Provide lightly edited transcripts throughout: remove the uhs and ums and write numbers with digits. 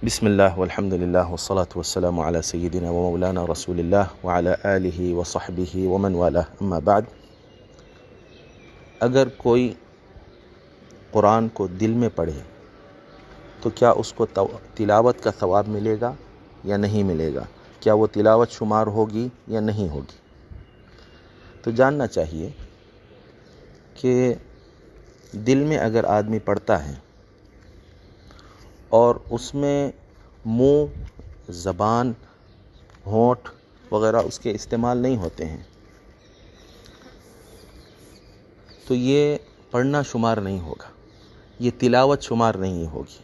بسم اللہ والحمد للہ والصلاة والسلام علی سیدنا و مولانا رسول اللہ وعلی آلہ وصحبہ ومن والہ، اما بعد۔ اگر کوئی قرآن کو دل میں پڑھے تو کیا اس کو تلاوت کا ثواب ملے گا یا نہیں ملے گا؟ کیا وہ تلاوت شمار ہوگی یا نہیں ہوگی؟ تو جاننا چاہیے کہ دل میں اگر آدمی پڑھتا ہے اور اس میں منہ، زبان، ہونٹ وغیرہ اس کے استعمال نہیں ہوتے ہیں تو یہ پڑھنا شمار نہیں ہوگا، یہ تلاوت شمار نہیں ہوگی،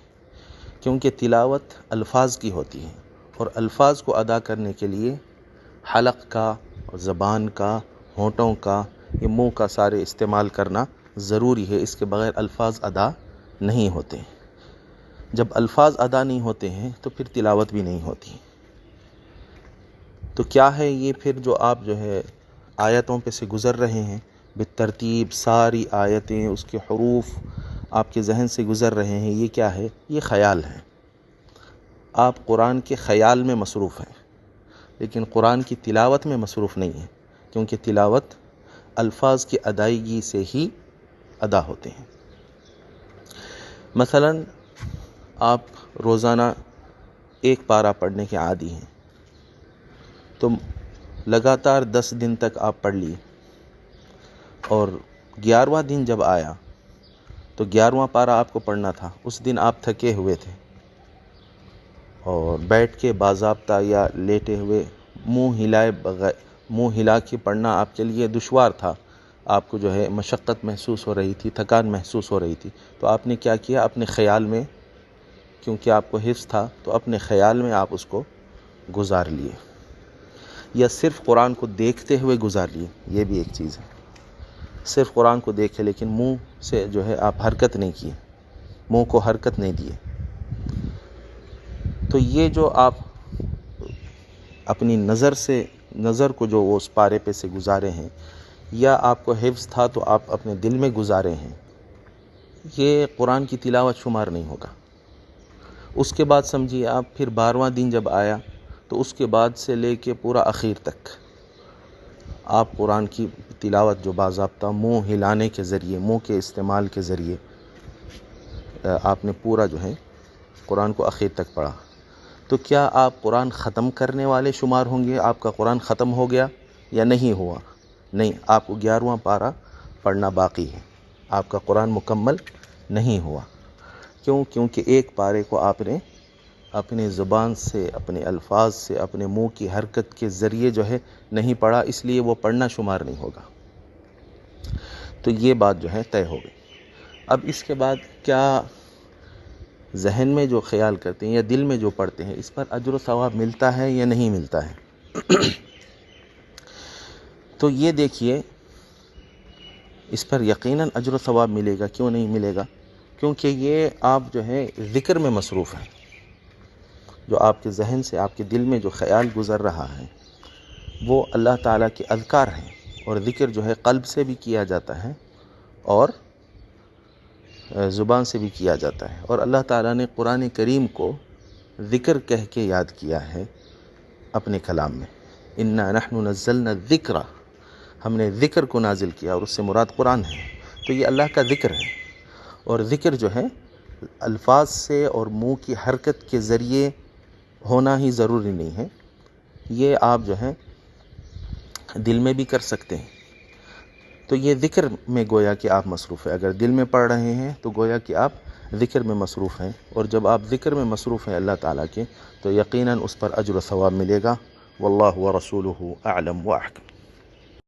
کیونکہ تلاوت الفاظ کی ہوتی ہے اور الفاظ کو ادا کرنے کے لیے حلق کا، زبان کا، ہونٹوں کا، یہ منہ کا سارے استعمال کرنا ضروری ہے۔ اس کے بغیر الفاظ ادا نہیں ہوتے۔ جب الفاظ ادا نہیں ہوتے ہیں تو پھر تلاوت بھی نہیں ہوتی۔ تو کیا ہے یہ پھر جو آپ آیتوں پہ سے گزر رہے ہیں بالترتیب، ساری آیتیں، اس کے حروف آپ کے ذہن سے گزر رہے ہیں، یہ کیا ہے؟ یہ خیال ہے۔ آپ قرآن کے خیال میں مصروف ہیں، لیکن قرآن کی تلاوت میں مصروف نہیں ہیں، کیونکہ تلاوت الفاظ کی ادائیگی سے ہی ادا ہوتے ہیں۔ مثلا آپ روزانہ ایک پارہ پڑھنے کے عادی ہیں تو لگاتار 10 دن تک آپ پڑھ لیے، اور 11واں دن جب آیا تو 11واں پارہ آپ کو پڑھنا تھا، اس دن آپ تھکے ہوئے تھے اور بیٹھ کے باضابطہ یا لیٹے ہوئے منہ ہلا کے پڑھنا آپ کے لیے دشوار تھا، آپ کو مشقت محسوس ہو رہی تھی، تھکان محسوس ہو رہی تھی، تو آپ نے کیا کیا؟ اپنے خیال میں، کیونکہ آپ کو حفظ تھا تو اپنے خیال میں آپ اس کو گزار لیے، یا صرف قرآن کو دیکھتے ہوئے گزار لیے۔ یہ بھی ایک چیز ہے، صرف قرآن کو دیکھے لیکن منہ سے آپ حرکت نہیں کیے، منہ کو حرکت نہیں دیے۔ تو یہ جو آپ اپنی نظر کو جو اس پارے پہ سے گزارے ہیں، یا آپ کو حفظ تھا تو آپ اپنے دل میں گزارے ہیں، یہ قرآن کی تلاوت شمار نہیں ہوگا۔ اس کے بعد سمجھیے آپ پھر 12واں دن جب آیا تو اس کے بعد سے لے کے پورا اخیر تک آپ قرآن کی تلاوت جو باضابطہ منہ ہلانے کے ذریعے، منہ کے استعمال کے ذریعے آپ نے پورا قرآن کو اخیر تک پڑھا۔ تو کیا آپ قرآن ختم کرنے والے شمار ہوں گے؟ آپ کا قرآن ختم ہو گیا یا نہیں ہوا؟ نہیں، آپ کو 11واں پارہ پڑھنا باقی ہے، آپ کا قرآن مکمل نہیں ہوا۔ کیوں؟ کیونکہ ایک پارے کو آپ نے اپنے زبان سے، اپنے الفاظ سے، اپنے منہ کی حرکت کے ذریعے نہیں پڑھا، اس لیے وہ پڑھنا شمار نہیں ہوگا۔ تو یہ بات طے ہو گئی۔ اب اس کے بعد کیا ذہن میں جو خیال کرتے ہیں یا دل میں جو پڑھتے ہیں، اس پر اجر و ثواب ملتا ہے یا نہیں ملتا ہے؟ تو یہ دیکھیے، اس پر یقیناً اجر و ثواب ملے گا۔ کیوں نہیں ملے گا؟ کیونکہ یہ آپ ذکر میں مصروف ہیں، جو آپ کے ذہن سے، آپ کے دل میں جو خیال گزر رہا ہے وہ اللہ تعالیٰ کے اذکار ہیں، اور ذکر قلب سے بھی کیا جاتا ہے اور زبان سے بھی کیا جاتا ہے، اور اللہ تعالیٰ نے قرآن کریم کو ذکر کہہ کے یاد کیا ہے اپنے کلام میں۔ انا نحن نزلنا الذکر، ہم نے ذکر کو نازل کیا، اور اس سے مراد قرآن ہے۔ تو یہ اللہ کا ذکر ہے، اور ذکر الفاظ سے اور منہ کی حرکت کے ذریعے ہونا ہی ضروری نہیں ہے، یہ آپ دل میں بھی کر سکتے ہیں۔ تو یہ ذکر میں گویا کہ آپ مصروف ہیں، اگر دل میں پڑھ رہے ہیں تو گویا کہ آپ ذکر میں مصروف ہیں، اور جب آپ ذکر میں مصروف ہیں اللہ تعالیٰ کے تو یقیناً اس پر اجر و ثواب ملے گا۔ واللہ ورسولہ اعلم واحکم۔